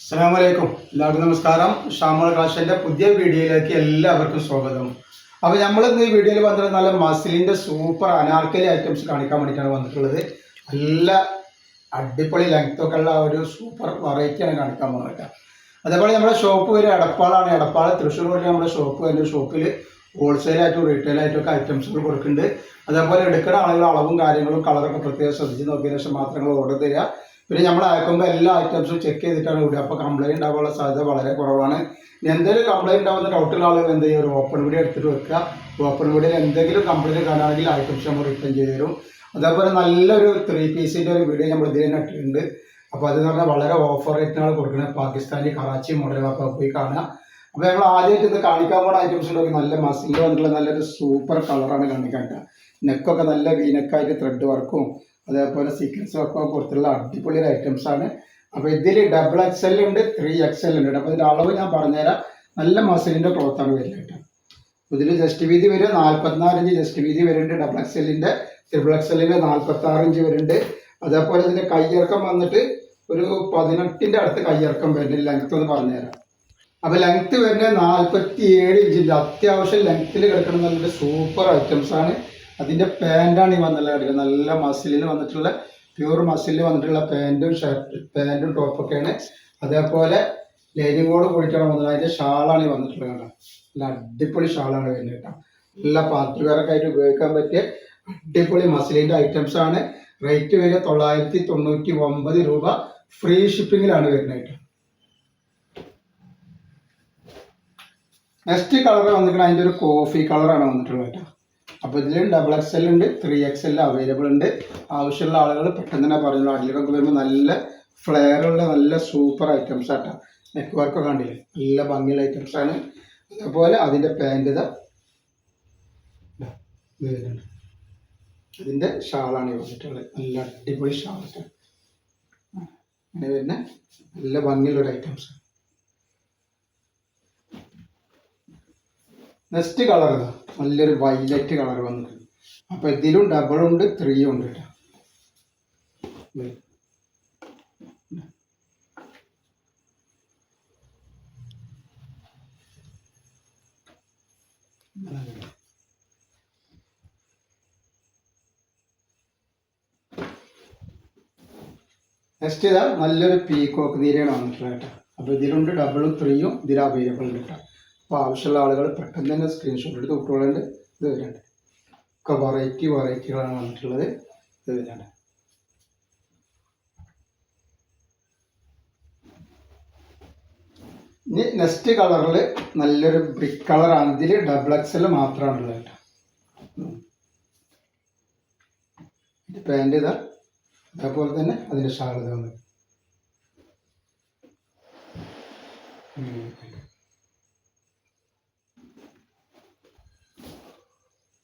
അസ്സലാമലൈക്കും. എല്ലാവർക്കും നമസ്കാരം. ഷാമോൾ കളക്ഷൻ്റെ പുതിയ വീഡിയോയിലേക്ക് എല്ലാവർക്കും സ്വാഗതം. അപ്പോൾ നമ്മൾ ഇന്ന് ഈ വീഡിയോയിൽ വന്നിട്ട് നല്ല മസിലിൻ്റെ സൂപ്പർ അനാർക്കലി ഐറ്റംസ് കാണിക്കാൻ വേണ്ടിയിട്ടാണ് വന്നിട്ടുള്ളത്. നല്ല അടിപൊളി ലെങ്ത്തൊക്കെ ഉള്ള ഒരു സൂപ്പർ വെറൈറ്റിയാണ് കാണിക്കാൻ പോകുന്നത്. അതേപോലെ നമ്മുടെ ഷോപ്പ് വരെ എടപ്പാളാണ്. എടപ്പാൾ തൃശ്ശൂർ വരെ നമ്മുടെ ഷോപ്പ് വരുന്ന ഷോപ്പിൽ ഹോൾസെയിലായിട്ടും റീറ്റെയിലായിട്ടും ഒക്കെ ഐറ്റംസുകൾ കൊടുക്കുന്നുണ്ട്. അതേപോലെ എടുക്കുന്ന ആളുകൾ അളവും കാര്യങ്ങളും കളറൊക്കെ പ്രത്യേകം ശ്രദ്ധിച്ച് നോക്കിയതിനു ശേഷം മാത്രങ്ങൾ ഓർഡർ തരിക. പിന്നെ നമ്മൾ അയക്കുമ്പോൾ എല്ലാ ഐറ്റംസും ചെക്ക് ചെയ്തിട്ടാണ് വിടുക. അപ്പോൾ കംപ്ലൈൻറ്റ് ഉണ്ടാകാനുള്ള സാധ്യത വളരെ കുറവാണ്. എന്തെങ്കിലും കംപ്ലൈൻറ്റ് ഉണ്ടാകുന്ന ഡൗട്ടുള്ള ആളുകൾ എന്ത് ചെയ്യും, ഒരു ഓപ്പൺ വീഡിയോ എടുത്തിട്ട് വെക്കുക. ഓപ്പൺ വീഡിയോയിൽ എന്തെങ്കിലും കംപ്ലൈൻറ്റ് കാണുകയാണെങ്കിൽ ഐറ്റംസ് നമ്മൾ റിട്ടേൺ ചെയ്ത് തരും. അതേപോലെ നല്ലൊരു 3 പീസിൻ്റെ ഒരു വീഡിയോ നമ്മൾ ഇതിൽ തന്നെ ഇട്ടിട്ടുണ്ട്. അപ്പോൾ അതെന്ന് പറഞ്ഞാൽ വളരെ ഓഫർ റേറ്റിനാണ് കൊടുക്കുന്നത്. പാകിസ്ഥാനി കറാച്ചി മോഡലുകളൊക്കെ പോയി കാണുക. അപ്പോൾ ഞങ്ങൾ ആദ്യമായിട്ട് ഇത് കാണിക്കാൻ പോകുന്ന ഐറ്റംസ് ഉണ്ടെങ്കിൽ നല്ല മസിൽ വന്നിട്ടുള്ള നല്ലൊരു സൂപ്പർ കളറാണ് കാണിക്കാൻ. നെക്കൊക്കെ നല്ല വീനക്കായിട്ട് ത്രെഡ് വർക്കും അതേപോലെ സീക്വൻസ് ഒക്കെ പുറത്തുള്ള അടിപൊളി ഐറ്റംസ് ആണ്. അപ്പോൾ ഇതിൽ ഡബിൾ XL ഉണ്ട്, 3XL ഉണ്ട്. അപ്പോൾ ഇതിൻ്റെ അളവ് ഞാൻ പറഞ്ഞുതരാം. നല്ല മസിലിൻ്റെ ക്ലോത്താണ് വരുന്നത് കേട്ടോ. ഇതിൽ ജസ്റ്റ് വീതി വരും 44 ഇഞ്ച് ജസ്റ്റ് വീതി വരുന്നുണ്ട്. ഡബിൾ XLൻ്റെ XXLൻ്റെ 46 ഇഞ്ച് വരുന്നുണ്ട്. അതേപോലെ ഇതിൻ്റെ കയ്യിറക്കം വന്നിട്ട് ഒരു 18 അടുത്ത് കയ്യിറക്കം വരുന്നുണ്ട്. ലെങ്ത്ത് ഒന്ന് പറഞ്ഞുതരാം. അപ്പോൾ ലെങ്ത്ത് വരുന്നത് 47 ഇഞ്ചിൻ്റെ അത്യാവശ്യം ലെങ്ത്തിൽ കിടക്കുന്ന നല്ല സൂപ്പർ ഐറ്റംസ് ആണ്. അതിൻ്റെ പാൻറ്റാണ് ഈ വന്നുള്ളത്. നല്ല മസിലിൽ വന്നിട്ടുള്ള പ്യൂർ മസിലിൽ വന്നിട്ടുള്ള പാൻറ്റും പാൻറ്റും ടോപ്പൊക്കെയാണ്. അതേപോലെ ലൈനിങ്ങോട് കൂടിയിട്ടാണ് വന്നത്. അതിൻ്റെ ഷാളാണ് ഈ വന്നിട്ടുള്ളത് കേട്ടോ. നല്ല അടിപൊളി ഷാളാണ് വരുന്നത് കേട്ടോ. നല്ല പാർട്ടി വെയറൊക്കെ ആയിട്ട് ഉപയോഗിക്കാൻ പറ്റിയ അടിപൊളി മസിലിൻ്റെ ഐറ്റംസ് ആണ്. റേറ്റ് വരിക 999 രൂപ. ഫ്രീ ഷിപ്പിങ്ങിലാണ് വരുന്നത് കേട്ടോ. നെക്സ്റ്റ് കളർ വന്നിട്ടുണ്ട് അതിൻ്റെ ഒരു കോഫി കളറാണ് വന്നിട്ടുള്ളത് കേട്ടോ. അപ്പോൾ ഇതിൽ ഡബിൾ XL ഉണ്ട്, 3XL അവൈലബിൾ ഉണ്ട്. ആവശ്യമുള്ള ആളുകൾ പെട്ടെന്ന് തന്നെ പറയുള്ളൂ. അടിയിലൊക്കെ വരുമ്പോൾ നല്ല ഫ്ലെയറുള്ള നല്ല സൂപ്പർ ഐറ്റംസ് ആട്ടോ. നെക്ക് വർക്കൊക്കെ കണ്ടില്ലേ, നല്ല ഭംഗിയുള്ള ഐറ്റംസ് ആണ്. അതേപോലെ അതിൻ്റെ പാൻറ് ഇതാ വരുന്നുണ്ട്. ഇതിൻ്റെ ഷാളാണ് വന്നിട്ടുള്ളത്. നല്ല അടിപൊളി ഷാളാണ്. അങ്ങനെ വരുന്ന നല്ല ഭംഗിയുള്ളൊരു ഐറ്റംസ്. നെക്സ്റ്റ് കളർ ഇതാ നല്ലൊരു വൈലറ്റ് കളർ വന്നിട്ടുണ്ട്. അപ്പോൾ ഇതിലും ഡബിളുണ്ട് 3 ഉണ്ട് കേട്ടോ. നെക്സ്റ്റ് ഇതാ നല്ലൊരു പീകോക്ക് നീരയാണ് വന്നിട്ടുള്ളത് കേട്ടോ. അപ്പോൾ ഇതിലുണ്ട് ഡബിളും 3 ഇതിൽ അവൈലബിൾ ഉണ്ട് കേട്ടോ. അപ്പോൾ ആവശ്യമുള്ള ആളുകൾ പെട്ടെന്ന് തന്നെ സ്ക്രീൻഷോട്ട് എടുത്ത് കുട്ടികളുണ്ട്. ഇത് വരുന്നുണ്ട് ഒക്കെ വെറൈറ്റികളാണ് വന്നിട്ടുള്ളത്. ഇത് വരുന്നുണ്ട്. ഇനി നെക്സ്റ്റ് കളറിൽ നല്ലൊരു ബ്രിക്ക് കളറാണ്. ഇതിൽ ഡബിൾ XL മാത്രമാണുള്ളത് കേട്ടോ. പാൻറ് ഇതാ അതേപോലെ തന്നെ അതിൻ്റെ ഷാൾ ഇത് വന്നു.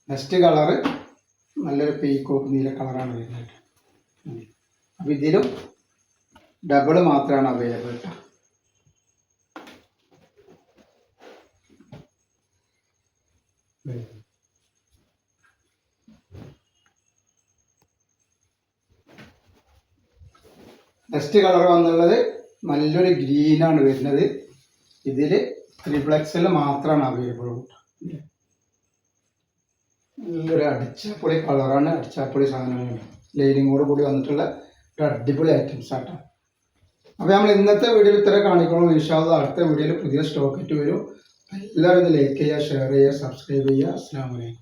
നെക്സ്റ്റ് കളറ് നല്ലൊരു പീകോക്ക് നീല കളറാണ് വരുന്നത്. അപ്പോൾ ഇതിലും ഡബിൾ മാത്രമാണ് അവൈലബിൾ കേട്ടോ. നെക്സ്റ്റ് കളർ വന്നുള്ളത് നല്ലൊരു ഗ്രീനാണ് വരുന്നത്. ഇതിൽ 3XL മാത്രമാണ് അവൈലബിൾ കേട്ടോ. നല്ലൊരു അടിച്ചാപ്പൊളി കളറാണ്, അടിച്ചാപ്പൊളി സാധനമാണ്. ലൈനിങ്ങോട് കൂടി വന്നിട്ടുള്ള ഒരു അടിപൊളി ഐറ്റംസ് ആട്ടോ. അപ്പോൾ നമ്മൾ ഇന്നത്തെ വീഡിയോയിൽ ഇത്ര കാണിക്കണം. ഇൻഷാ അല്ലാഹ് അടുത്ത വീഡിയോയിൽ പുതിയ സ്റ്റോക്ക് ഇട്ട് വരും. എല്ലാവരും ഇത് ലൈക്ക് ചെയ്യുക, ഷെയർ ചെയ്യുക, സബ്സ്ക്രൈബ് ചെയ്യുക. അസ്സലാമു അലൈക്കും.